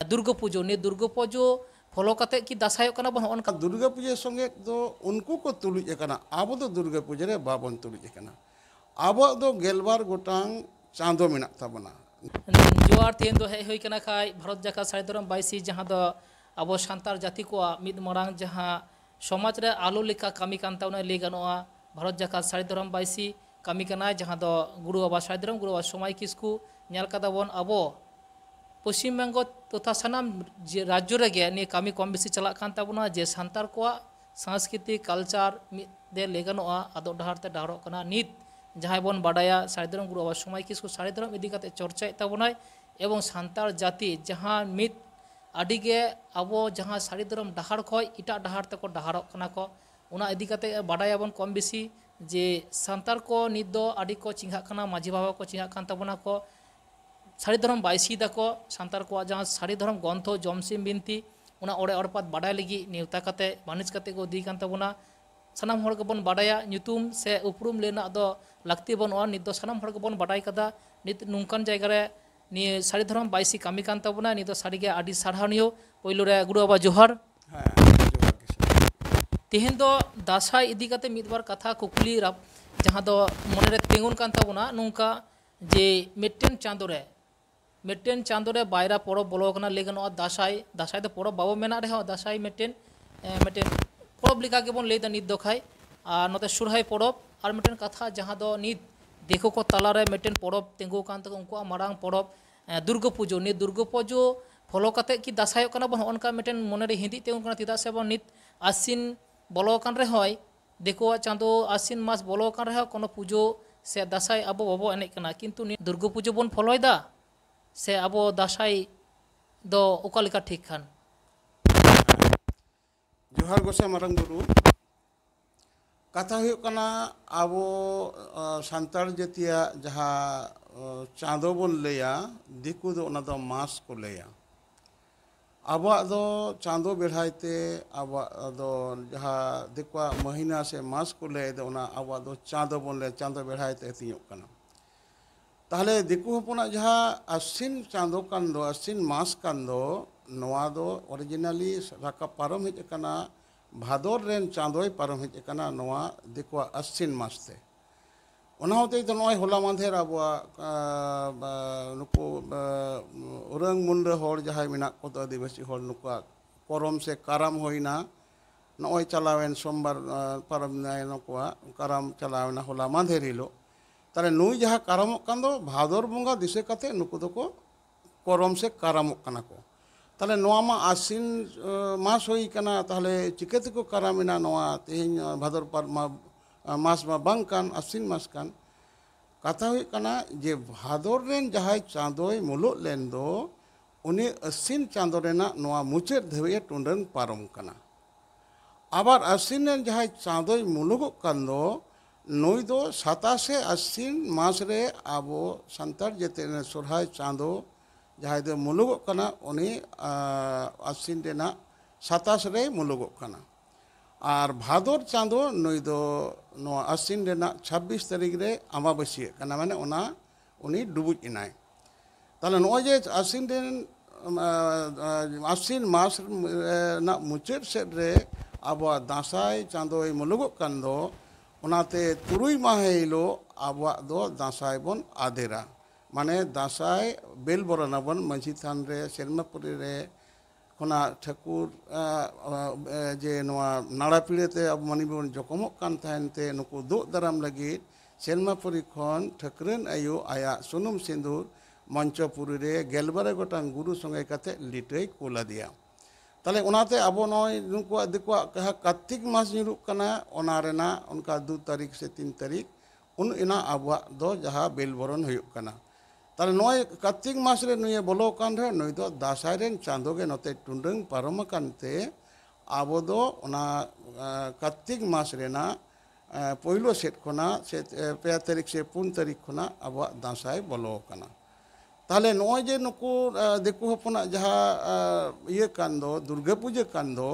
दुर्गा पुजो ने दुर्गा पुजो फॉलो करते कि दासाय बन का दुर्गा पूजा संगे तो उनको को तुलुज एकना आबो दो दुर्गा पूजा रे बाबन तुलुज एकना आबो दो गेलबार गोटांग चांदो मेना ताबना जोआर तेन दो हेज हुई कना खाय भारत जाका साढ़े धरम बाईसी जहाँ दो अब सान्तार जाति को मिद मरांग जहाँ समाज रे आलो लेका कमी कान ताउना ले गानोआ भारत जाका साढ़े धरम बाईसी कमी कना जहाँ दो गुरु बाबा साढ़े धरम गुरु बाबा समाय किस्कू नेल कदा बन अबो पश्चिम बंग तथा सानाम राज्य रेगे ने कमी कम बेसी चला कान ताबुना जे सान्तार को सांस्कृतिक कल्चर दे ले गानोआ आदो डहार ते डहारोग कना नित जहाँ बन बाडाया साढ़े धरम गुरु बाबा समाय किस्कू साढ़े धरम इदी काते चर्चा ताबुनाय एवं सान्तार जाति जहाँ मित आडिगे आबो जहाँ साढ़े धरम डहार खय इटा डहार तको डहारोग कना को उना इदी काते बाडायाबन कम बेसी जे सान्तार को नित दो आडि को चिंघा कना माझी बाबा को चिंघा कान ताबुना को साढ़े धरम बाईसी दाको सान्तार को जहाँ साढ़े धरम ग्रंथ जमसिम बिनती उना ओड़े ओड़पात बाडाय लगी नेवता काते बानिज काते को दी कान ताबुना सानाम हर गबन बाडाया ᱧᱩᱛᱩᱢ से उपरूम लेना दो लगती बनुआ नित दो सानाम हर गबन बाडाय कदा नित नुंकान जायगा रे नि साढ़े धरम बाईसी कमी कान ताबुना नित दो साड़ी गे आडि सारहानियो पहिलो रे गुरु बाबा जोहार तेहेन दो दासाय इदी काते मिदबार कथा कुकली जहाँ दो मने रे तेंगुन कान ताबुना नुंका जे मिट्टेन चांदो रे बायरा परब बोलो कना लेगनोआ दासाय दासाय दो परब बाबो मेना रे दासाय मिट्टेन परब लिखा के बन लेदा नित दो खाय और नते सुरहाय परब और मिट्टेन कथा जहाँ दो नित देखो को तला रे मिट्टेन परब तेंगु कान तको उनको मारांग परब दुर्गा पुजो ने दुर्गा पुजो फॉलो करते कि दासाय कना बन उनका मिट्टेन मने रे हिंदी तेंगु कना तिदा से बन नित आसिन बोलो कान रे होय देखो चांदो आसिन मास बोलो कान रे कोनो पुजो से दासाय अब बाबो एने कना किंतु दुर्गा पुजो बन फॉलोयदा से अब दासाय दो ओकालिका ठीक खान जोहार गोसा मारंग गुरु कथा हुई कना आबो सान्तार जातिया जहाँ चांदो बन लेया दिकु दो ओना दो मास को लेया आबो दो चांदो बेढ़ाइते आबो दो जहाँ दिकुआ महीना से मास को ले दो ओना आबो दो चांदो बन ले चांदो बेढ़ाइते तियों कना ताहले दिकु हपना जहाँ आसिन चांदो कान दो आसिन मास कान दो नवा दो ओरिजिनली राका पारम हेज कना भादर रेन चांदोय पारम हेज कना नवा दिकुआ आसिन मासते ओना होते तो नय होला मांधेर आबुआ नुको उरंग मुंडा होर जहाय मेना को तो आदिवासी होर नुका करम से काराम होइना नय चलावेन सोमवार पारम नाय नुकुआ काराम चलावेना होला मांधेर हिलो ताले नुई जहाँ कारामोग कान दो भादर बंगा दिसे काते नुकु दो को करम से कारामोग कना को ताले नोआ मा आसिन मास होई कना ताले चिकेते को कारामिना नोआ तेहिन भादर पर मास मा बांग कान आसिन मास कान कथा हुई कना जे भादर रेन जहाय चांदोय मुलुग लेन दो उनी आसिन चांदो रेना नोआ मुचाद धवे टुंडन पारम कना आबार आसिन रेन जहाय चांदोय मुलुग कान दो नुई दो 27 आसिन मास रे आबो सान्तार जेते सोरहाय चांदो जहाँ दो मुलुग कना उनी आसिन रेना 27 रे मुलुग कना और भादर चांदो नुई दो नो आसिन रेना 26 तारीख रे अमाबस्या कना माने ओना उनी डुबुज इनाय ताले नो जे आसिन रेन आसिन मास ना मुचाद सेद रे आबो दासाय चांदोय मुलुग कान दो ओनाते तुरुई माहे हिलो आबो दो दासाय बन आदेरा माने दासाय बेल बरनाबन मांझी थान रे सेरमापुरी रे खोना ठाकुर जे नोआ नाड़ा पीड़ेते अब मानी बन जखमोग कान थायनते नुकु दो दाराम लगी सेरमापुरी खन ठाकुरन आयु आया सुनुम सिंदूर मंचपुरी रे गेलबारे गोटांग गुरु संगे काते लिटै कोला दिया ताले ओनाते अब नय नुकुआ दिकुआ कहा कार्तिक मास निरुक कना ओना रेना उनका 2 तारीख से 3 तारीख उन इना आबुआ दो जहाँ बेल बरन हुयुक कना ताले नय कार्तिक मास रे नुये बोलो कान रे नुय दो दासाय रेन चांदो गे नते टुंडंग पारम कानते आबो दो ओना कार्तिक मास रेना पहिलो सेट खना से 2 तारीख से 4 तारीख खना आबुआ दासाय बोलो कना ताहले नय जे नुकु दिकु हपना जहाँ ये कान दो दुर्गा पूजा कान दो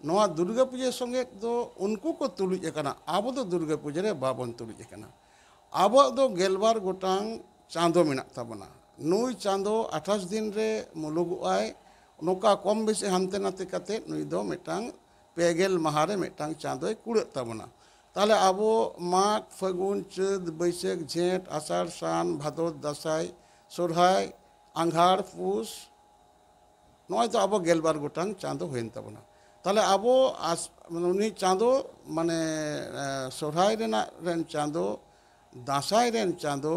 नवा दुर्गा पूजा संगे दो उनको को तुलुज एकना आबो दो दुर्गा पूजा रे बाबन तुलुज एकना आबो दो गेलबार गोटांग चांदो मेना ताबना नुई चांदो 28 दिन रे मुलुगआय नौका कम बेसी हानते नाते कते नुई दो मिटांग पेगेल महारे मिटांग चाँदोय कुड़े तबना ताले आबो माघ फागुन चाँद बैसाख झेंट आषाढ़ सान भादर दासाई सोरहाय आंघाड़ पुस नॉय तो आबो गेलबार गोटांग चाँदो हुएन तबना ताले आबो उनी चाँदो माने सोरहाय रेन चाँदो दासाई रेन चाँदो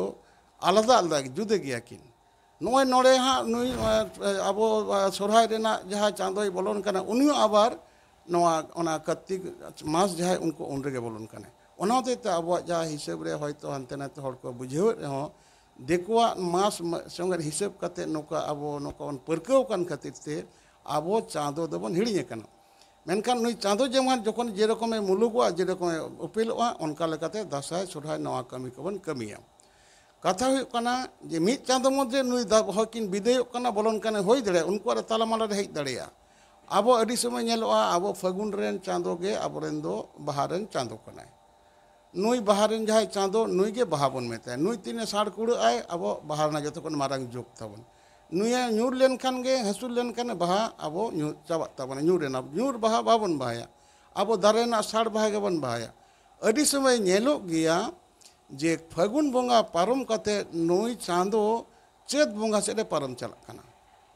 आलादा आलादा जुदे गिया किन नॉय नोड़े हाँ नुई आबो सोरहाय रेना जहाँ चाँदोय बोलोन कना उनी आबार नवा ओना कार्तिक मास जहाँ उनको उनरेगे बोलोन कने ओना होते आबो जहाँ हिसाब रे होयतो हानते नाते हर को बुझेव रेहों देखुआ मास संगे हिसाब कते नौका आबो नौका बन परकाव कान खातिर ते आबो चाँदो दबन हिड़िए कना मेनखान नुई चाँदो जेमन जखन जे रकमे मुलुगवा जे रकमे उपेलवा उनका लेकाते दासाय सोरहाय नवा कमी कबन कमिया कथा हुई कना जे मिद चाँदो मध्य नुई हकिन विदेयक कना बोलोन कने होई दड़े उनको तालामाला रे हेज दड़ेया आबो अडी समय नेलोआ आबो फागुन रेन चाँदो गे आबोरेन दो बाहा रेन चाँदो कनाय नुई बाहा रेन जहाय चाँदो नुई गे बाहा बोन मेताय नुई तीने साड़ कुड़ आय आबो बाहा ना जतो कोन मारांग जोग ताबन नुई ᱧᱩᱨ लेन खान गे हसुर लेन खान बाहा आबो ᱧᱩᱨ चाबा ताबन ᱧᱩᱨ रेना ᱧᱩᱨ बाहा बाबन बाहाया आबो दारे ना साड़ बाहा गेबन बाहाया अडी समय नेलो गिया जे फागुन बोंगा पारम कते नुई चाँदो चेत बोंगा सेडे पारम चला कना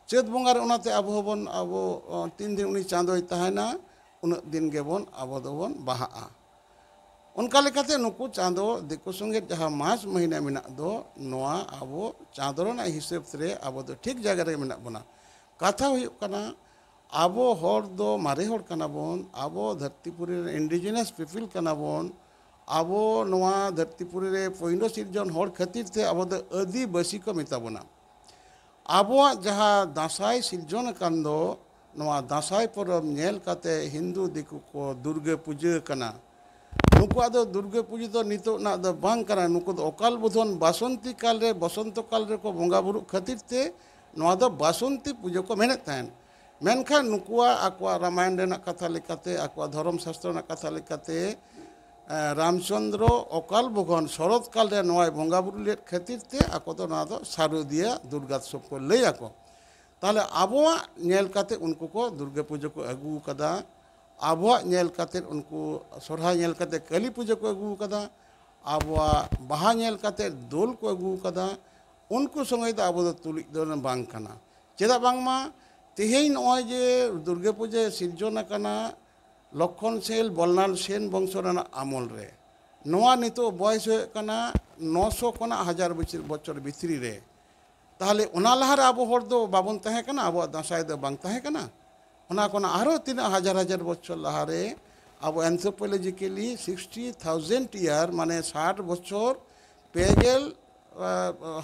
चेत बोंगा रे ओनाते आबो हबन आबो 3 दिन उनी चाँदोय ताहेना उन दिन गेबन आबो दोबन बाहा उनका लेकाते नुकु चाँदो दिकु संगे जहाँ मास महीना मेना दो नोआ आबो चाँदो रेना हिसाब रे आबो दो ठीक जगह रे मेना बना कथा हुई कना आबो हर दो मारे हर कना बोन आबो धरतीपुरी इंडिजिनस पीपल कना बोन आबो नोआ धरतीपुरी रे पहिलो सिरजन हर खातिर ते आबो दो आदिवासी को मेता बना आबो जहाँ दासाय सिरजन कान दो नोआ दासाय परब नेल काते हिंदू दिकु को दुर्गा पूजा कना नुकुआ दो दुर्गा पूजा तो नितो ना दो बांग करा नुकु दो अकाल बुधन बासंती काल रे बसंत काल रे को बोंगा बुरु खातिर ते नोआ दो बासंती पूजा को मेहनत तान मेनखान नुकुआ आकुआ रामायण रेना कथा लेकाते आकुआ धर्म शास्त्र ना कथा लेकाते रामचंद्र अकाल बुधन शरद काल रे नोआ बोंगा बुरु ले खातिर ते आको तो ना दो शारदीय दुर्गोत्सव को ले आको ताले आबोआ नेल काते उनको को दुर्गा पूजा को अगू कदा आबुआ नेल काते उनको सोरहाय नेल काते काली पूजा को अगू कदा आबुआ बाहा नेल काते दोल को अगू कदा उनको संगे तो आबो तुलिक दो बांग कना चेदा बांगमा तेहेन नॉय जे दुर्गा पूजा सिरजन कना लक्षण सेल बलनाल सेन वंश रेना आमल रे नोआ नितो बयस होय कना 900 कना 1000 बछर भितरी रे ताहले ओना लहारे आबो हर दो बाबन तहे कना आबो दासाय दो बांग तहे कना ओना कोना आरो 3000 बछर लहारे आबो एंथ्रोपोलॉजिकली 60,000 ईयर माने 60 बछर पेगेल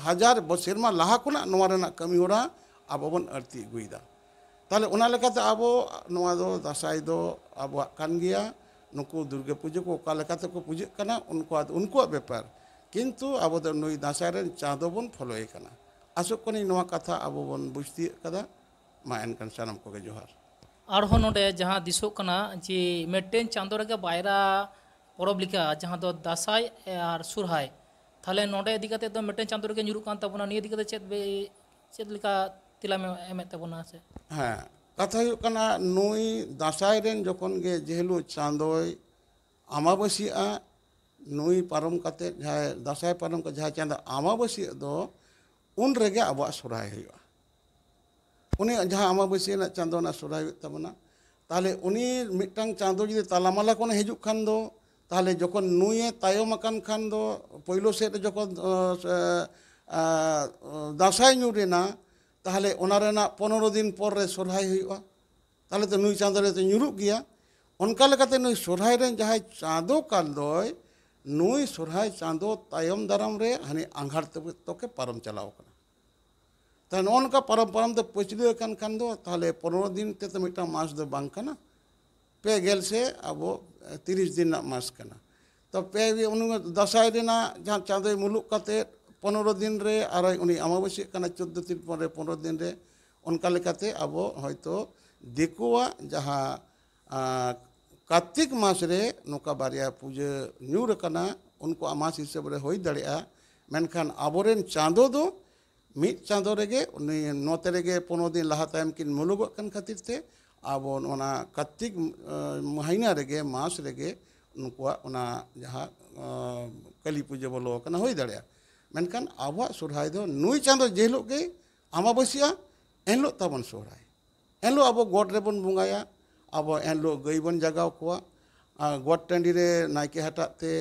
हजार बछर मा लहा कोना नोआ रेना कमी होरा आबो बन आरती गुइदा ताले ओना लेकाते आबो नोआ दो दासाय दो आबो कान गिया नुकु दुर्गा पूजा को का लेकाते को पूजा कना उनको व्यापार किंतु आबो दो नुई दासाय रेन चाँदो बन फलोय कना आसो कनी नोआ कथा आबो बन बुझती कदा मा एनकन सानम को जोहार आरहो नोडे जहाँ दिसो कना जे मेटेन चाँदो रे बायरा परब लिखा जहाँ दो दासाय और सुरहाय थाले नोडे इदी कते दो मेटेन चाँदो रे nyuruk kan tabona निये इदी कते चेत लिका तिला में एमे तबना से हाँ कथा हुई कना नुई दासाय रेन जखन गे जेहलु चाँदोय अमाबस्या नुई पारम कते जहाँ दासाय पारम का जहाँ चाँदो अमाबस्या दो उन रेगे आबो सुरहाय हुआ उनी जहाँ अमाबस्या ना चाँदो ना सुरहाय तबना ताले उनी मिटंग चाँदो जुदी तालामाला कोन हिजुक खान दो ताले जखन नुये तायम अकान खान दो पहिलो सेट जखन दासाय ᱧᱩᱨᱮᱱᱟ ताहले ओना रेना 15 दिन पर रे सोरहाय हुआ ताहले तो नुई चाँदो रे तो ᱧᱩᱨᱩᱜ गया उनका लेकाते नुई सोरहाय रेन जहाँ चाँदो काल दोय नुई सोरहाय चाँदो तायम दाराम रे हानि आंघाड़ तके पारम चलाव कना ता नोनका पारम तो पछले कान खान दो ताहले 15 दिन ते तो मिटा मास दो बांग कना पे गेल से आबो 30 दिन ना मास कना तो पे उन दासाय रेना जहाँ चाँदो मुलुक काते 15 दिन रे और उनी अमाबस्या कना 14 दिन पर 15 दिन रे उनका लेकाते आबो हयतो दिकुआ जहाँ कार्तिक मास रे नोका बारिया पूजा ᱧᱩᱨ कना उनको मास हिसाब रे होई दड़ेया मेनखान आबोरेन चाँदो दो ᱢᱤᱫ ᱪᱟᱸᱫᱳ ᱨᱮᱜᱮ ᱩᱱᱤ ᱱᱚᱛᱮ ᱨᱮᱜᱮ 15 ᱫᱤᱱ ᱞᱟᱦᱟ ᱛᱟᱭᱚᱢ ᱠᱤᱱ ᱢᱩᱞᱩᱜᱚᱜ ᱠᱟᱱ ᱠᱷᱟᱹᱛᱤᱨ ᱛᱮ ᱟᱵᱚ ᱚᱱᱟ ᱠᱟᱨᱛᱤᱠ ᱢᱟᱹᱦᱤᱱᱟ ᱨᱮᱜᱮ ᱢᱟᱥ ᱨᱮᱜᱮ ᱩᱱᱠᱩᱣᱟᱜ ᱚᱱᱟ ᱡᱟᱦᱟᱸ ᱠᱟᱹᱞᱤ ᱯᱩᱡᱟᱹ ᱵᱚᱞᱚ ᱟᱠᱟᱱᱟ ᱦᱩᱭ ᱫᱟᱲᱮᱭᱟᱜᱼᱟ ᱢᱮᱱᱠᱷᱟᱱ ᱟᱵᱚᱣᱟᱜ ᱥᱚᱨᱦᱟᱭ ᱫᱚ ᱱᱩᱭ ᱪᱟᱸᱫᱳ ᱡᱮ ᱦᱤᱞᱳᱜ ᱜᱮ ᱟᱢᱵᱟᱵᱟᱹᱥᱤᱭᱟ ᱮᱱᱦᱤᱞᱳᱜ ᱛᱟᱵᱚᱱ ᱥᱚᱨᱦᱟᱭ ᱮᱱᱦᱤᱞᱳᱜ ᱟᱵᱚ ᱜᱚᱰ ᱨᱮᱵᱚᱱ ᱵᱚᱸᱜᱟᱭᱟ ᱟᱵᱚ ᱮᱱᱦᱤᱞᱳᱜ ᱜᱟᱹᱭ ᱵᱚᱱ ᱡᱟᱜᱟᱣ ᱠᱚᱣᱟ ᱜᱚᱰ ᱴᱟᱺᱰᱤ ᱨᱮ ᱱᱟᱭᱠᱮ ᱦᱟᱴᱟᱜ te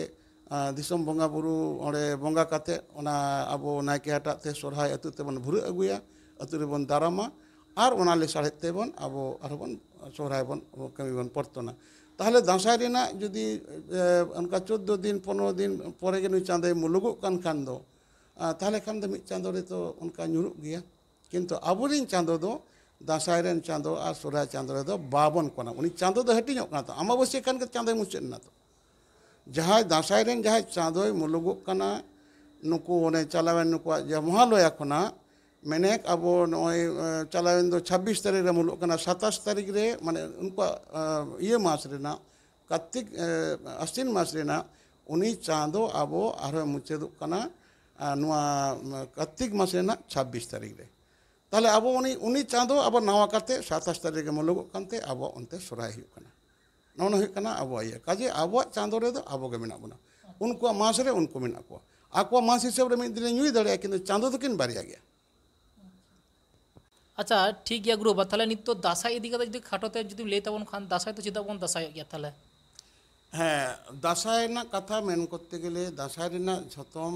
ᱫᱤᱥᱚᱢ ᱵᱚᱸᱜᱟ ᱵᱩᱨᱩ ᱚᱸᱰᱮ ᱵᱚᱸᱜᱟ ᱠᱟᱛᱮ ᱚᱱᱟ ᱟᱵᱚ ᱱᱟᱭᱠᱮ ᱦᱟᱴᱟᱜ te ᱥᱚᱨᱦᱟᱭ ᱟᱹᱛᱩ ᱛᱮᱵᱚᱱ ᱵᱷᱩᱨᱟᱹᱜ ᱟᱹᱜᱩᱭᱟ ᱟᱹᱛᱩ ᱨᱮᱵᱚᱱ ᱫᱟᱨᱟᱢᱟ ᱟᱨ ᱚᱱᱟ ᱞᱮᱥᱟᱲᱦᱮᱫ ᱛᱮᱵᱚᱱ ᱟᱵᱚ ᱟᱨᱦᱚᱸ ᱥᱚᱨᱦᱟᱭ ᱵᱚᱱ ᱠᱟᱹᱢᱤ ᱵᱚᱱ ᱯᱚᱨᱛᱚᱱᱟ ᱛᱟᱦᱚᱞᱮ ᱫᱟᱸᱥᱟᱭ ᱨᱮᱱᱟᱜ ᱡᱩᱫᱤ ᱚᱱᱠᱟ 14 ᱫᱤᱱ 15 ᱫᱤᱱ ᱯᱚᱨᱮ ᱜᱮ ᱱᱩᱭ ᱪᱟᱸᱫᱳᱭ ᱢᱩᱞᱩᱜᱚᱜ ᱠᱟᱱ ᱠᱷᱟᱱ ᱫᱚ ᱛᱟᱦᱚᱞᱮ ᱠᱷᱟᱱ ᱫᱚ ᱢᱤᱫ ᱪᱟᱸᱫᱳ ᱨᱮ ᱛᱚ ᱚᱱᱠᱟ ᱧᱩᱨᱩᱜ ᱜᱮᱭᱟ ᱠᱤᱱᱛᱩ ᱟᱵᱚᱨᱤᱱ ᱪᱟᱸᱫᱳ ᱫᱚ ᱫᱟᱸᱥᱟᱭ ᱨᱮᱱ ᱪᱟᱸᱫᱳ ᱟᱨ ᱥᱚᱨᱦᱟᱭ ᱪᱟᱸᱫᱳ ᱨᱮᱫᱚ ᱵᱟᱵᱚᱱ ᱠᱚᱱᱟ ᱩᱱᱤ ᱪᱟᱸᱫᱳ ᱫᱚ ᱦᱟᱹᱴᱤᱧᱚᱜ ᱠᱟᱱᱟ ᱛᱚ ᱟᱢᱵᱟᱵᱟᱹᱥᱭᱟᱹ ᱠᱷᱟᱱ ᱜᱮ ᱪᱟᱸᱫᱳᱭ ᱢᱩᱪᱟᱹᱫ ᱮᱱᱟ ᱛᱚ ᱡᱟᱦᱟᱸᱭ ᱫᱟᱸᱥᱟᱭ ᱨᱮᱱ ᱡᱟᱦᱟᱸᱭ ᱪᱟᱸᱫᱳᱭ ᱢᱩᱞᱩᱜᱚᱜ ᱠᱟᱱᱟ ᱱᱩᱠᱩ ᱚᱱᱮ ᱪᱟᱞᱟᱣᱮᱱ ᱱᱩᱠᱩᱣᱟᱜ ᱡᱮ ᱢᱚᱦᱟᱞᱚᱭᱟ ᱠᱷᱚᱱᱟᱜ ᱢᱮᱱᱮᱠ ᱟᱵᱚ ᱱᱚᱜᱼᱚᱭ ᱪᱟᱞᱟᱣᱮᱱ ᱫᱚ 26 ᱛᱟᱹᱨᱤᱠᱷ ᱨᱮ ᱢᱩᱞᱩᱜ ᱠᱟᱱᱟ 27 ᱛᱟᱹᱨᱤᱠᱷ ᱨᱮ ᱢᱟᱱᱮ ᱩᱱᱠᱩᱣᱟᱜ ᱤᱭᱟᱹ ᱢᱟᱥ ᱨᱮᱱᱟᱜ ᱠᱟᱨᱛᱤᱠ ᱟᱥᱤᱱ ᱢᱟᱥ ᱨᱮᱱᱟᱜ ᱩᱱᱤ ᱪᱟᱸᱫᱳ ᱟᱵᱚ ᱟᱨᱦᱚᱸ ᱢᱩᱪᱟᱹᱫᱚᱜ ᱠᱟᱱᱟ ᱱᱚᱣᱟ ᱠᱟᱨᱛᱤᱠ ᱢᱟᱥ ᱨᱮᱱᱟᱜ 26 ᱛᱟᱹᱨᱤᱠᱷ ᱨᱮ তাহলে আবো উনি চাঁদো আবার নাওয়া কাতে 27 তারিখে মলুগᱚᱜ ᱠᱟᱱᱛᱮ ᱟᱵᱚ ᱚᱱᱛᱮ ᱥᱚᱨᱦᱟᱭ ᱦᱩᱭᱩᱜ ᱠᱟᱱᱟ ᱱᱚᱣᱟ ᱦᱩᱭᱩᱜ ᱠᱟᱱᱟ ᱟᱵᱚᱣᱟᱜ ᱤᱭᱟᱹ ᱠᱟᱡᱮ ᱟᱵᱚᱣᱟᱜ ᱪᱟᱸᱫᱳ ᱨᱮᱫᱚ ᱟᱵᱚ ᱜᱮ ᱢᱮᱱᱟᱜ ᱵᱚᱱᱟ ᱩᱱᱠᱩᱣᱟᱜ ᱢᱟᱥ ᱨᱮ ᱩᱱᱠᱩ ᱢᱮᱱᱟᱜ ᱠᱚᱣᱟ ᱟᱠᱚᱣᱟᱜ ᱢᱟᱥ ᱦᱤᱥᱟᱹᱵ ᱨᱮ ᱢᱤᱫ ᱫᱤᱱ ᱧᱩᱭ ᱫᱟᱲᱮᱭᱟᱜᱼᱟ ᱠᱤᱱᱛᱩ ᱪᱟᱸᱫᱳ ᱫᱚᱠᱤᱱ ᱵᱟᱨᱭᱟ ᱜᱮᱭᱟ ᱟᱪᱪᱷᱟ ᱴᱷᱤᱠ ᱜᱮᱭᱟ ᱜᱩᱨᱩ ᱵᱟ ᱛᱟᱦᱚᱞᱮ ᱱᱤᱛᱚᱜ ᱫᱟᱸᱥᱟᱭ ᱤᱫᱤ ᱠᱟᱛᱮ ᱡᱩᱫᱤ ᱠᱷᱟᱴᱚ ᱛᱮ ᱡᱩᱫᱤ ᱞᱟᱹᱭ ᱛᱟᱵᱚᱱ ᱠᱷᱟᱱ ᱫᱟᱸᱥᱟᱭ ᱫᱚ ᱪᱮᱫᱟᱜ ᱵᱚᱱ ᱫᱟᱸᱥᱟᱭᱚᱜ ᱜᱮᱭᱟ ᱛᱟᱦᱚᱞᱮ হ্যাঁ দাঁসাই ᱨᱮᱱᱟᱜ ᱠᱟᱛᱷᱟ ᱢᱮᱱ করতে গেলে দাঁসাই ᱨᱮᱱᱟᱜ ঝতম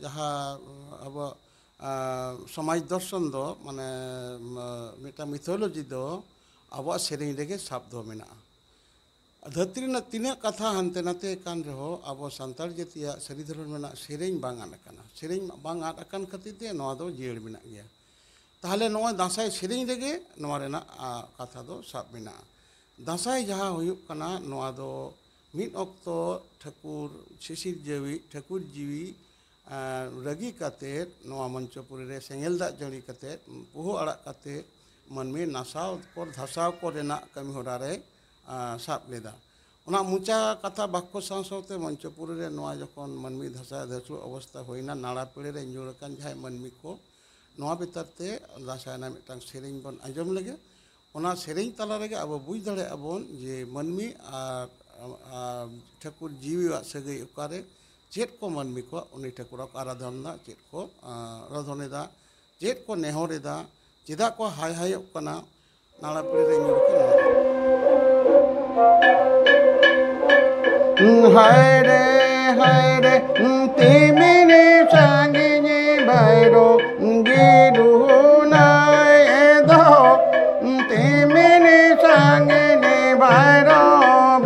ᱡᱟᱦᱟᱸ ᱟᱵᱚᱣᱟᱜ সমাজ দর্শন ᱫᱚ ᱢᱟᱱᱮ ᱢᱤᱫᱴᱟᱝ মিথোলজি ᱫᱚ ᱟᱵᱚᱣᱟᱜ ᱥᱮᱨᱮᱧ ᱨᱮᱜᱮ ᱥᱟᱵ ᱫᱚ ᱢᱮᱱᱟᱜᱼᱟ ᱫᱷᱟᱹᱨᱛᱤ ᱨᱮᱱᱟᱜ ᱛᱤᱱᱟᱹᱜ ᱠᱟᱛᱷᱟ ᱦᱟᱱᱛᱮ ᱱᱟᱛᱮ ᱠᱟᱱ ᱨᱮᱦᱚᱸ ᱟᱵᱚ ᱥᱟᱱᱛᱟᱲ ᱡᱟᱹᱛᱤᱭᱟᱜ ᱥᱟᱹᱨᱤ ᱫᱷᱚᱨᱚᱢ ᱨᱮᱱᱟᱜ ᱥᱮᱨᱮᱧ ᱵᱟᱝ ᱟᱫ ᱟᱠᱟᱱᱟ ᱥᱮᱨᱮᱧ ᱵᱟᱝ ᱟᱫ ᱟᱠᱟᱱ ᱠᱷᱟᱹᱛᱤᱨ ᱛᱮ ᱱᱚᱣᱟ ᱫᱚ ᱡᱤᱭᱟᱹᱲ ᱢᱮᱱᱟᱜ ᱜᱮᱭᱟ তাহলে নয় দাঁসাই সেরেኝ রেগে নওয়া রেনাᱜ কাথা ᱫᱚ ᱥᱟᱵ ᱢᱮᱱᱟᱜᱼᱟ দাঁসাই ᱡᱟᱦᱟᱸ ᱦᱩᱭᱩᱜ ᱠᱟᱱᱟ ᱱᱚᱣᱟ ᱫᱚ ᱢᱤᱫ ᱚᱠᱛᱚ ᱴᱷᱟᱹᱠᱩᱨ ᱥᱤᱥᱤᱨ ᱡᱤᱣᱤ ᱴᱷᱟᱹᱠᱩᱨ ᱡᱤᱣᱤ ᱨᱟᱹᱜᱤ ᱠᱟᱛᱮᱫ ᱱᱚᱣᱟ ᱢᱚᱧᱪᱚᱯᱩᱨᱤ ᱨᱮ ᱥᱮᱸᱜᱮᱞ ᱫᱟᱜ ᱡᱟᱹᱲᱤ ᱠᱟᱛᱮᱫ ᱯᱩᱦᱩ ᱟᱲᱟᱜ ᱠᱟᱛᱮᱫ ᱢᱟᱹᱱᱢᱤ ᱱᱟᱥᱟᱣ ᱠᱚ ᱫᱷᱟᱥᱟᱣ ᱠᱚ ᱨᱮᱱᱟᱜ ᱠᱟᱹᱢᱤ ᱦᱚᱨᱟ ᱨᱮ ᱥᱟᱵ ᱞᱮᱫᱟ ᱚᱱᱟ ᱢᱩᱪᱟ ᱠᱟᱛᱷᱟ ᱵᱟক্য ᱥᱟᱶ ᱥᱟᱶᱛᱮ ᱢᱚᱧᱪᱚᱯᱩᱨᱤ ᱨᱮ ᱱᱚᱣᱟ ᱡᱚᱠᱷᱚᱱ ᱢᱟᱹᱱᱢᱤ ᱫᱷᱟᱥᱟᱣ ᱫᱷᱟᱹᱥᱩ ᱚᱵᱚᱥᱛᱟ ᱦᱩᱭᱱᱟ ᱱᱟᱲᱟ ᱯᱤᱲᱟᱹ ᱨᱮ ᱧᱩᱨ ᱟᱠᱟᱱ ᱡᱟᱦᱟᱸᱭ ᱢᱟᱹᱱᱢᱤ ᱠᱚ ᱱᱚᱣᱟ ᱵᱷᱤᱛᱟᱨ ᱛᱮ দাঁসাই ᱨᱮᱱᱟᱜ ᱢᱤᱫᱴᱟᱝ ᱥᱮᱨᱮᱧ ᱵᱚᱱ ᱟᱸᱡᱚᱢ ᱞᱮᱜᱮ ᱚᱱᱟ ᱥᱮᱨᱮᱧ ᱛᱟᱞᱟ ᱨᱮᱜᱮ ᱟᱵᱚ ᱵᱩᱡᱽ ᱫᱟᱲᱮᱭᱟᱜᱼᱟ ᱵᱚᱱ ᱡᱮ ᱢᱟᱹᱱᱢᱤ ᱟᱨ ᱴᱷᱟᱹᱠᱩর ᱡᱤᱣᱤᱣᱟᱜ ᱥᱟᱹᱜᱟᱹᱭ ᱚᱠᱟᱨᱮ ᱪᱮᱫ ᱠᱚ ᱢᱟᱹᱱᱢᱤ ᱠᱚ ᱩᱱᱤ ᱴᱷᱟᱹᱠᱩᱨᱟᱜ ᱟᱨᱟᱫᱷᱚᱱᱟ ᱪᱮᱫ ᱠᱚ ᱟᱨᱟᱫᱷᱚᱱᱮᱫᱟ ᱪᱮᱫ ᱠᱚ ᱱᱮᱦᱚᱨᱮᱫᱟ ᱪᱮᱫᱟᱜ ᱠᱚ ᱦᱟᱭ ᱦᱟᱭᱚᱜ ᱠᱟᱱᱟ ᱱᱟᱲᱟ ᱯᱤᱲᱟᱹ ᱨᱮ ᱧᱩᱨ হায় রে তিমিরে সাঙ্গিনী বাইরো গিরু নাই দো তিমিরে সাঙ্গিনী বাইরো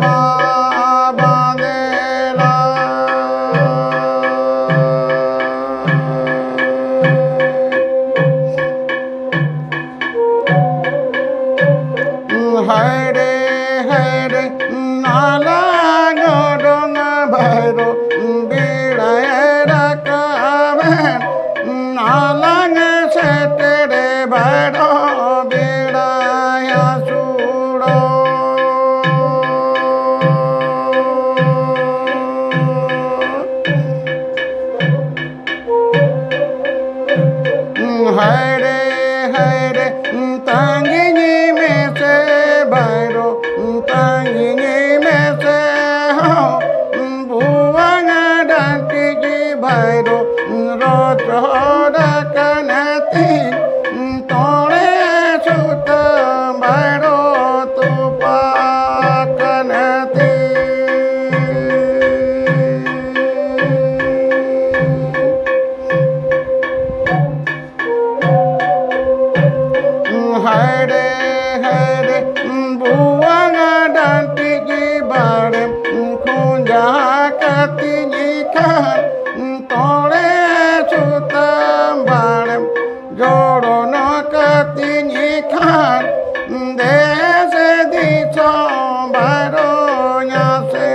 বাবা দেলা হায় রে নালা भैरो बेड़ा कावेन नालंग से तेरे भैरो बेड़ा सुड़ो हरे तंगिनी में से भैरो तंगिनी में से भैरो रोचोर कनती तोड़े सुत भैरो तुपा कनती हरे बुआ डांटी की बाड़े खूंजा कती खान तोड़े सुतम बाड़े जोड़ो न कती खान देश दिशो भरो यहाँ से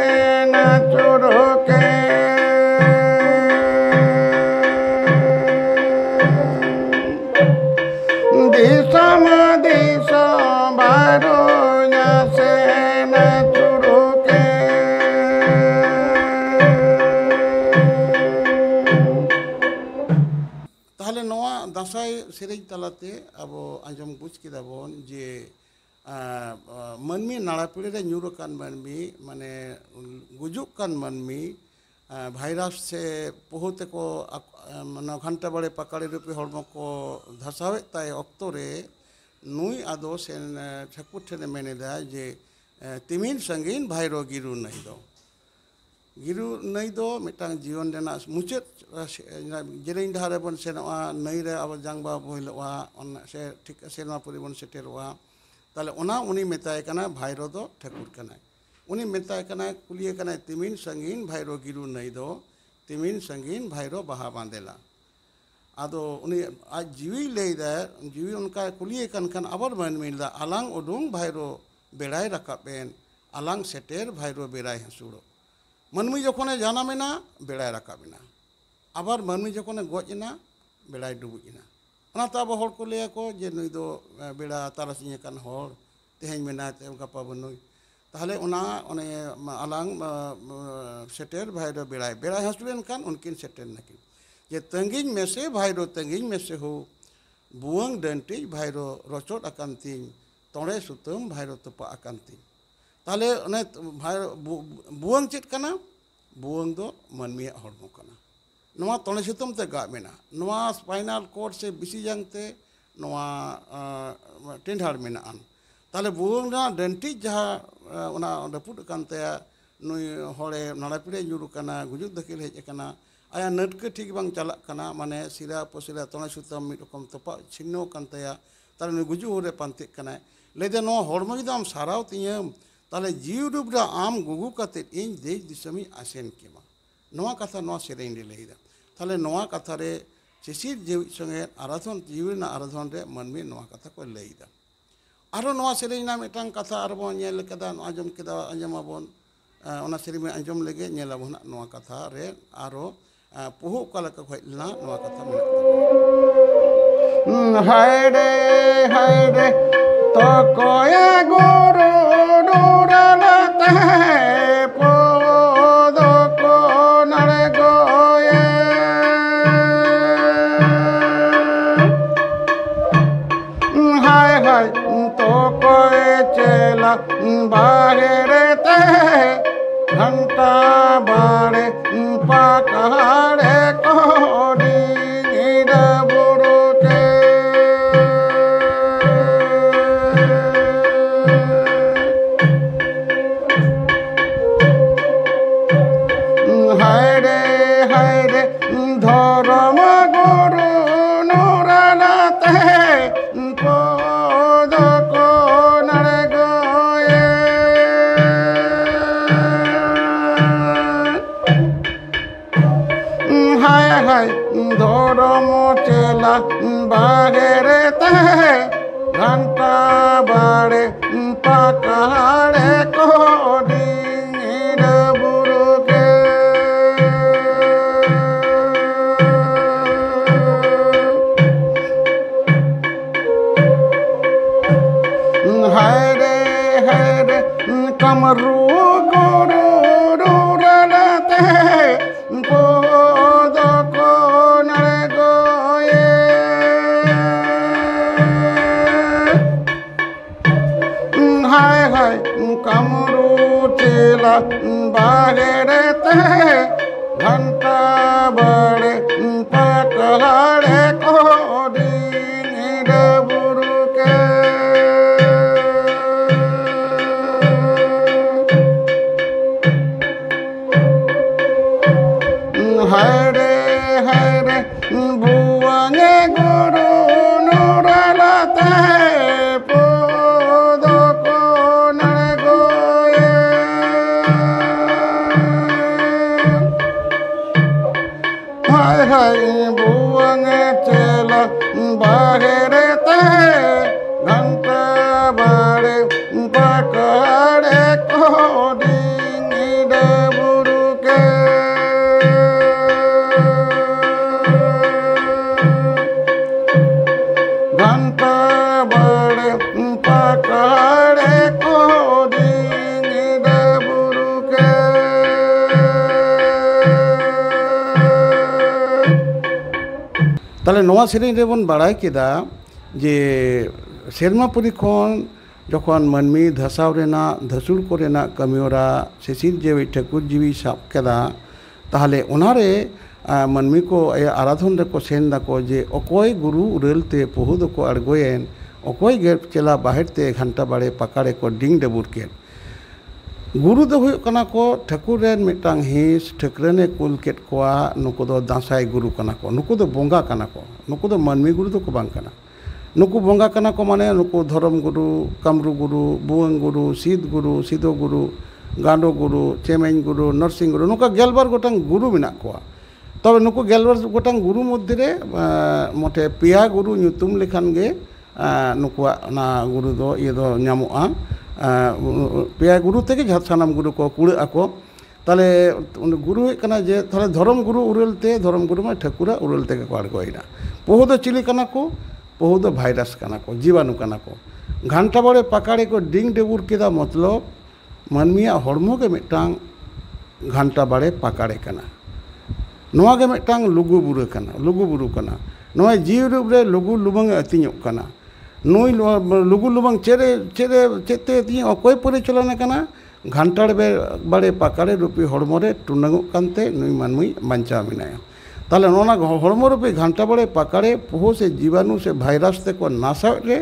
न चुरो के दिशम दिशो भरो यहाँ से न चुरो के তাহলে নয়া हम बुझ केदा बोन जे मनमी नाड़ा पीढ़ी रे ᱧᱩᱨᱟᱠᱟᱱ मनमी माने गुजुकान मनमी भाइरास से पोहते को माने घंटा बड़े पकड़े रूपी हड़मो को धसावे ताय ऑक्तो रे नुई आदो सेन ठाकुर ठेने मेनेदा जे तिमिन संगीन भाइरो गिरु नहीं दो गिरु नहीं दो मिटांग जीवन देना मुचेत जेरें धारे बन सेनवा नई रे अब जांगबा बोइलवा से ठीक सेनवा परिबन सेटेरवा ताले ओना उनी मेताय कना भाइरो दो ठाकुर कना उनी मेताय कना कुलिए कना तिमिन संगीन भाइरो गिरु नहीं दो तिमिन संगीन भाइरो बहा बांदेला आदो उनी आज जीवी लेदा जीवी उनका कुलिए कन अबर मन मिलदा अलांग उडुंग भाइरो बेड़ाय रकाबेन अलांग सेटेर भाइरो बेड़ाय हसुड़ो मनमी जखने जानामेना बेड़ाय रकाबेना आबार मनमी जखने गजना बेड़ाय डुबुजना अनाता अब हर को लेया को जे नुई दो बेड़ा तारासिंह कान हर तेहें मेना ते गपा बनुई ताहले उना ओने अलांग सेटेर भाइरो बेड़ाय हसुड़ेन कान उनकिन सेटेर नकिन जे तंगिन में से भाइरो तंगिन में से हो बुआंग डंटी भाइरो रचोट अकांती तोड़े सुतम भाइरो तपा अकांती ताले ओने भाइरो बुआंग चेत कना बुआंग दो मनमी हड़मो कना नवा तोड़े सुतम ते गा मेना नवा स्पाइनल कोड से बिसी जंगते नवा टेंडार मेना आन ताले बुआंग ना डंटी जहा ओना रपुट कांते नुई होड़े नाड़ा पीड़े ᱧᱩᱨᱩ कना गुजुक दकिल हेज कना आया नटके ठीक बांग चला कना माने सिरा पसिरा तोने सुतम मिद रकम तपा छिन्नो कांतया ताले नुई गुजु होरे पांते कना लेदे नो हड़मो गिदा आम साराव तियम ताले जीव रूपरा आम गुगु काते इन देश दिसमी आसेन केमा नोआ कथा नोआ सेरेन रे लेदा ताले नोआ कथा रे चिसिर जीव संगे आराधन जीवना आराधन रे मनमी नोआ कथा को लेदा आरो नोआ सेरेन ना मिटांग कथा आरबो नेल कदा आजम केदा आजमाबोन ओना सेरेन में आजम लेगे नेलाबोन नोआ कथा रे आरो पुहु काला का खोइलना नोआ कथा में हाय रे तो कोया गुरु डुरलते पोदो को नरे गोये हाय तो कोई चला बाहरे ते घंटा बाड़े पकड़े कोडी गिरा बुरु के हाय रे धर्म गुरु नुरानाते पद को नरे गोये हाय धर्म चेला बागेरे ते घंटा बाड़े पकड़े कोडी बुरु के हाय रे कमरू गुरु डुरलते पोद को नरे गोये हाय कमरू चेला बागेरे ते घंटा बड़े पकड़े कोडी बुरु के हाय रे बुआंगे गुरु नुरलते पोद को नरे गोये हाय बुआंगे चेला बाहरे ते घंटा बाड़े पकड़े कोडी बुरु के घंटा बाड़े पकड़े कोडी बुरु के ताले नोआ सेरेन रे बन बाड़ाय केदा जे सेरमापुरी खन जखन मानमी धसाव रेना धसुड़ को रेना कमियोरा शिशिर जेवी ठाकुर जीवी साब केदा ताहले उनारे मानमी को आराधन रे को सेन दाको जे अकोय गुरु उरलते पोहु दो को अड़गोयेन अकोय गे चला बाहरते घंटा बाड़े पकाड़े को डिंग डेबुर के गुरु दो हुयो कना को ठाकुर रेन मिटांग हिस ठाकुरने कुल केट कोआ नुको दो दासाई गुरु कना को नुको दो बोंगा कना को नुको दो मानमी गुरु दो को बांग कना नुको बोंगा कना को माने नुको धर्म गुरु कामरू गुरु बुवंग गुरु सिदो गुरु गांडो गुरु चेमें गुरु नरसिंह गुरु नुका गेलबार गोटांग गुरु बिना कोआ तब नुको गेलबार गोटांग गुरु मध्य रे मोटे पिया गुरु ᱧᱩᱛᱩᱢ लेखान गे नुकुआ ना गुरु दो ये दो ᱧᱟᱢᱚᱜᱼᱟ पिया गुरु तेगे जहाँ सानाम गुरु को कुड़ आको ताले गुरु कना जे ताले धर्म गुरु उरलते धर्म गुरु में ठाकुरा उरलते के अड़गोयना पोहु दो चिली कना को पोहु दो भाइरस कना को जीवाणु कना को घंटा बड़े पकाड़े को डिंग डेबुर केदा मतलब मानमिया हड़मो के मिटांग घंटा बड़े पकाड़े कना नोआ के मिटांग लुगु बुरु कना नोआ जीव रूप रे लुगु लुबंग अतिñᱚᱜ कना नुई लुगु लुबंग चेरे चेरे चेते ती अकोय परिचालन कना घंटा बड़े पकाड़े रूपी हड़मो रे टुनंगोग कानते नुई मानमी बांचा मिनाया ताले नोना हड़मो रूपी घंटा बड़े पकाड़े पोहो से जीवाणु से भाइरस ते को नासा रे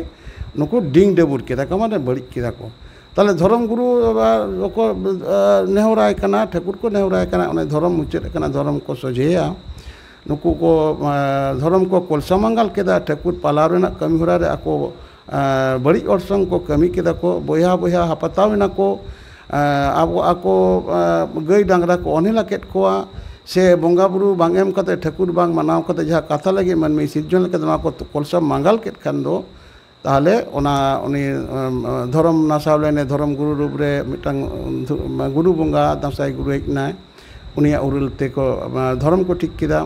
नुको डिंग डेबुर केदा को माने बड़ी केदा को ताले धर्म गुरु को नेहराय कना ठाकुर को नेहराय कना उन्हें धर्म मुचाद कना धर्म को सोझेया नुकु को धर्म को कोलसा मंगल केदा ठाकुर पालाव कमी हरा रे आको बड़ी अर्संग को कमी केदा को बोया बोया हापतावना को अब आको गई डांगरा को अनिला केट कोआ से बंगा बुरु बांग एम कते ठाकुर बांग मनाव कते जहाँ कथा लगे मन में सिरजन के को कोलसा मंगल केट खान दो ताहले ओना उनी धर्म नासाव लेने धर्म गुरु रूप रे मिटांग गुरु बंगा दासाई गुरु हेजनाय उनिया उरुलते को धर्म को ठीक किदा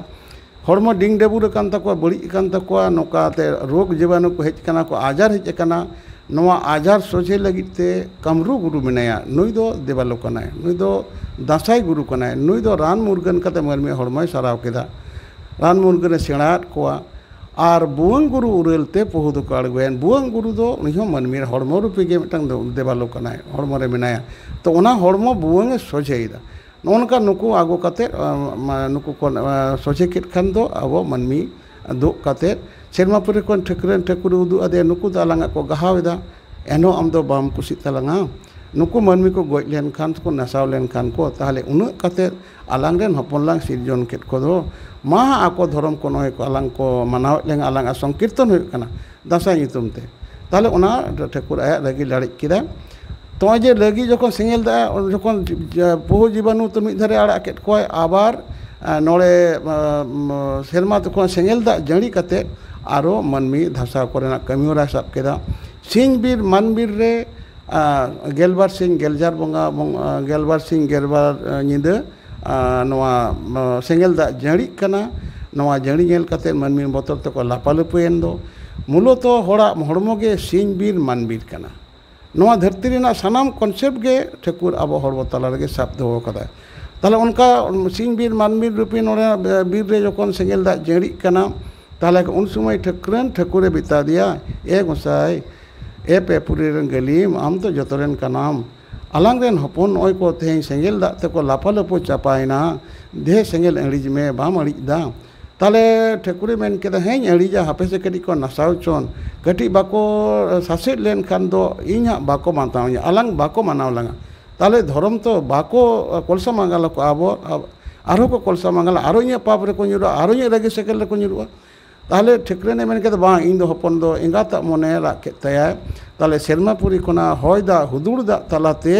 हड़मो डिंग डेबुर कान तको बड़ी कान तको नोकाते रोग जीवाणु को हेज कना को आजार हेज कना नोआ आजार सोझे लगिते कामरू गुरु मेनाया नुई दो देवालो कनाय नुई दो दासाई गुरु कनाय नुई दो रान मुर्गन कते मानमी हड़मोय साराव केदा रान मुर्गन सेणात कोआ और बुवंग गुरु उरलते पोहु दो को अड़गोयन बुवंग गुरु दो उनी हो मानमी हड़मो रूपी गे मिटांग देवालो कनाय हड़मो रे मेनाया तो ओना हड़मो बुवंग सोझेइदा नोनका नुकु आगो कते नुकु को सोचे केट खान दो आबो मानमी दो कते सेरमापुरी कोन ठाकुर उदु आदे नुकु दालांगा को गहावेदा एनो आम दो बाम कुसि तलांगा नुकु मानमी को गoj लेन खान को नासाव लेन खान को ताहले उनु कते आलांग रेन हपनलांग सिरजन केट को दो मा आको धर्म को नय को आलांग को मनाव लेन आलांग संकीर्तन हुय कना दासाई ᱧᱩᱛᱩᱢ ते ताहले उना ठाकुर आया लगी लड़े किदा तो जे लगी जो सेंगल दा जो पोहु जीवाणु तो मिद धारे आड़ा केट कोय आबार नोड़े सेरमा तो सेंगल दा जड़ी कते आरो मानमी धसाव कोरेना कमी हरा साब केदा सिंह बीर मानबीर रे गेलबार सिंह गेलजार बंगा गेलबार सिंह गेलबार निंदा नोआ सेंगल दा जड़ी कना नोआ जड़ी नेल कते मानमी बोतल तको लापालुपुएन दो मूलत हड़ा हड़मो गे सिंह बीर मानबीर कना नोआ धरती रेना सानाम कॉन्सेप्ट गे ठाकुर अब हड़मो तला रे साब दो कदा ताले उनका सिंह बीर मानबीर रूपी नोड़े बीर रे जखन सेंगल दा जड़ी कना ताले उन समय ठाकुरे बिता दिया ए गोसाई ए पेपुरी रन गलीम आम तो जतरेन कनाम आलांग रेन हपन नय को तें सेंगल दा ते को लापालपो चापायना दे सेंगल अड़ीज में बाम अड़ीज दा ताले ठाकुरे मेन केदा हें अड़ीजा हापे से कटी को नासाव चोन कटी बाको सासेट लेन खान दो इन्हा बाको मानताव आलांग बाको मानाव लंगा ताले धर्म तो बाको कोलसा मंगल को आबो आरो को कोलसा मंगल आरो इन्हा पाप रे को ᱧᱩᱨᱩ आरो इन्हा रगे सेकल रे को ᱧᱩᱨᱩ ताहले ठाकुरे ने मेन केदा बां इन दो हपन दो एंगाता मने राग के तया ताले सेरमापुरी कोना हय दा हुदुड़ दा तालाते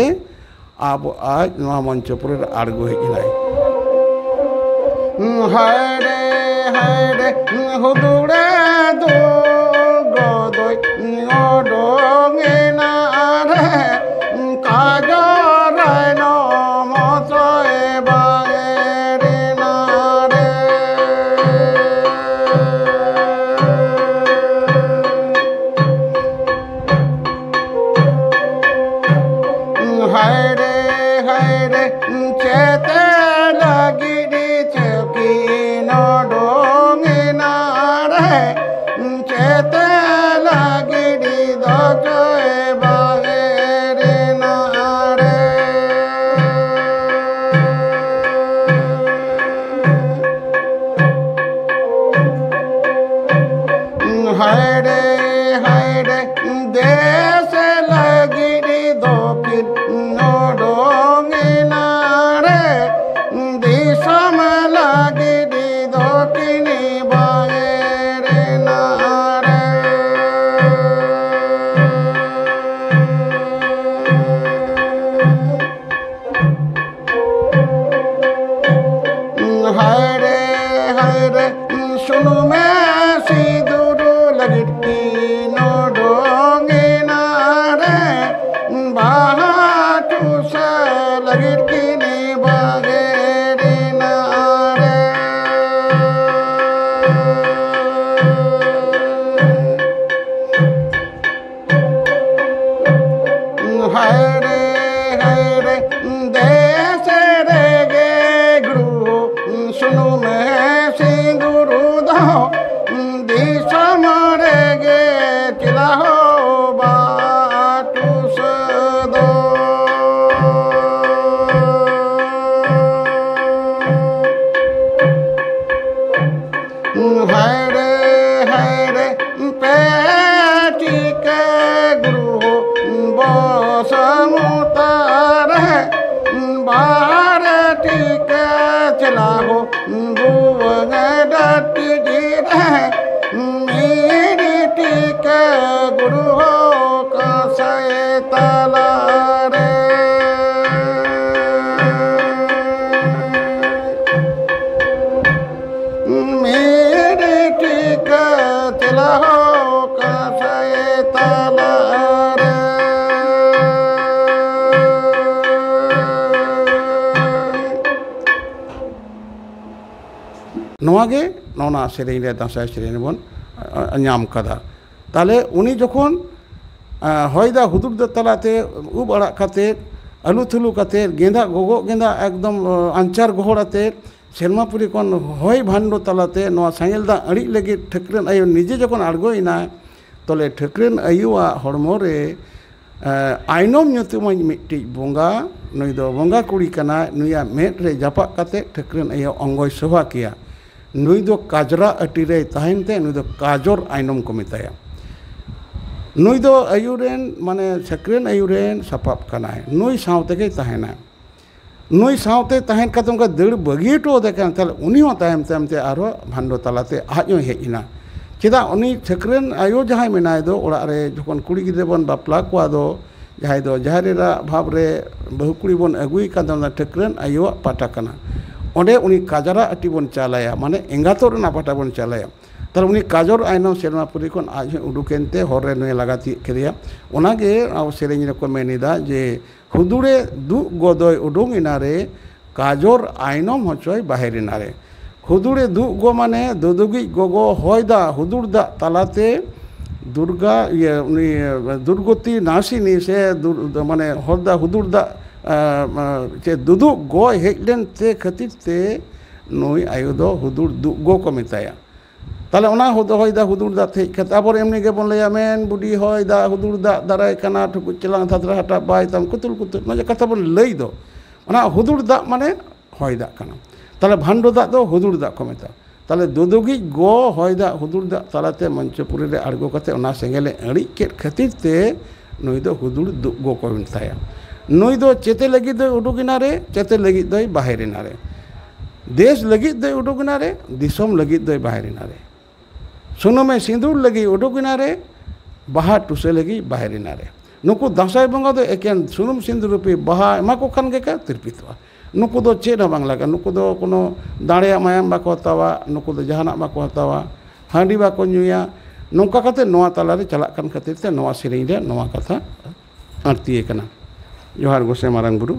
आबो आज नोआ मंचपुरी आड़गो हेजिनाय हाय रे हुदुड़े दो गोदोय ओडोंगेना रे काजराय नो मसोय बागे रे ना रे हाय रे चेते लगी चौकी नो डोंगेना रे देश लगिर दोकिन ओडोंगिना रे दिसम लगिर दोकिन बागेरिना रे हरे हरे सुनु में सिंदूर लगिर की नोडोंगिना रे बाटू से लगिर की बागेरिना रे हरे हरे देश रे गे गुरु सुनु में सिंदूर दो दिसम रे गे चिला हो बाटू सदो हरे हरे पेटी के गुरु बसमुतार बाहर टीक चला हो भुवन डटी गिरे मेरी टीक गुरु हो कसय तला रे मेरी टीक चला हो कसय तला रे नोवागे नौना सेरें रे दासाय सेरें बन नाम कदा ताले उनी जखन हयदा हुदुर दा तलाते उब अड़ा काते आलू थुलू काते गेंदा गोगो गेंदा एकदम आंचार गोहड़ाते सेरमापुरी कौन हय भांडो तलाते नोवा सांगेल दा अड़ी लगी ठकरेन आयो निजे जखन आड़गोइना तले ठकरेन आयुआ हड़मो रे आइनम nyutumañ मिट्टी बोंगा नुई दो बोंगा कुड़ी कना नुया मेट रे जापा काते ठकरेन आयो अंगोय सभा किया नुई दो काजरा अटी रे ताहेनते नुई दो काजोर आइनम को मिताया नुई दो आयुरेन माने ठकरेन आयुरेन सपाप कनाय नुई सावते के ताहेना नुई सावते ताहेन काते उनका दड़ बगिटो देखान ताले उनी हो ताहेम ताहेमते आरो भांडो तलाते आजो हेइना चेदा उनी ठकरेन आयो जहाय मेनाय दो ओड़ा रे जखन कुड़ी गिद्रे बन बापला कोआ दो जहाय दो जहारेरा भाव रे बहु कुड़ी बन अगुई का दो ठकरेन आयो पाटा कना ओंडे उनी काजरा अटी बन चालाया माने एंगातो रेना पाटा बन चालाया तार उनी काजर आइनम सेरमापुरी खन आज उडुकेनते हर रे नुय लगाती केरिया ओनागे आव सेरेñ रे को मेनिदा जे हुदुरे दु गदय उडुंगिना रे काजर आइनम हचय बाहेरिना रे हुदुरे दु गो माने दुदुगि गगो हयदा हुदुर दा तालाते दुर्गा ये उनी दुर्गति नासिनी से माने हरदा हुदुर दा चे दुदु गो हेजलेन ते खातिर ते नुय आयु दो हुदुर दु गो को मिताया ताले ओना हयदा हुदुर दा हेज कते आबर एमनि गे बन लया मेन बुडी हयदा हुदुर दा दाराय काना ठुकु चलांग थात्रा हटा बाय ताम कुतुल कुतुल नजे कथा बन लई दो ओना हुदुर दा माने हयदा काना ताले भांडो दा दो हुदुर दा को मेता ताले दुदुगि गो हयदा हुदुर दा तालाते मंचपुरी रे आड़गो कते ओना सेंगेले अड़ी केट खातिर ते नुई दो हुदुर दु गो को मिताया नुई दो चेते लगी दो उडुगिना रे चेते लगी दो बाहेरिना रे देश लगी दो उडुगिना रे दिसम लगी दो बाहेरिना रे सुनो में सिंदूर लगी उडुगिना रे बाहा टुसे लगी बाहेरिना रे नुकु दासाय बंगा दो एकेन सुनुम सिंदूर रूपी बाहा एमा को खान गे का तिरपितवा नुकु दो चेद बांग लगा नुकु दो कोनो दाड़े मायाम बाको हतावा नुकु दो जहाना बाको हतावा हांडी बाको नुया नौका कते नोआ ताला रे चला कान खातिर ते नोआ सेरेñ रे नोआ कथा आरती कना जोहार गोसे मारांग गुरु।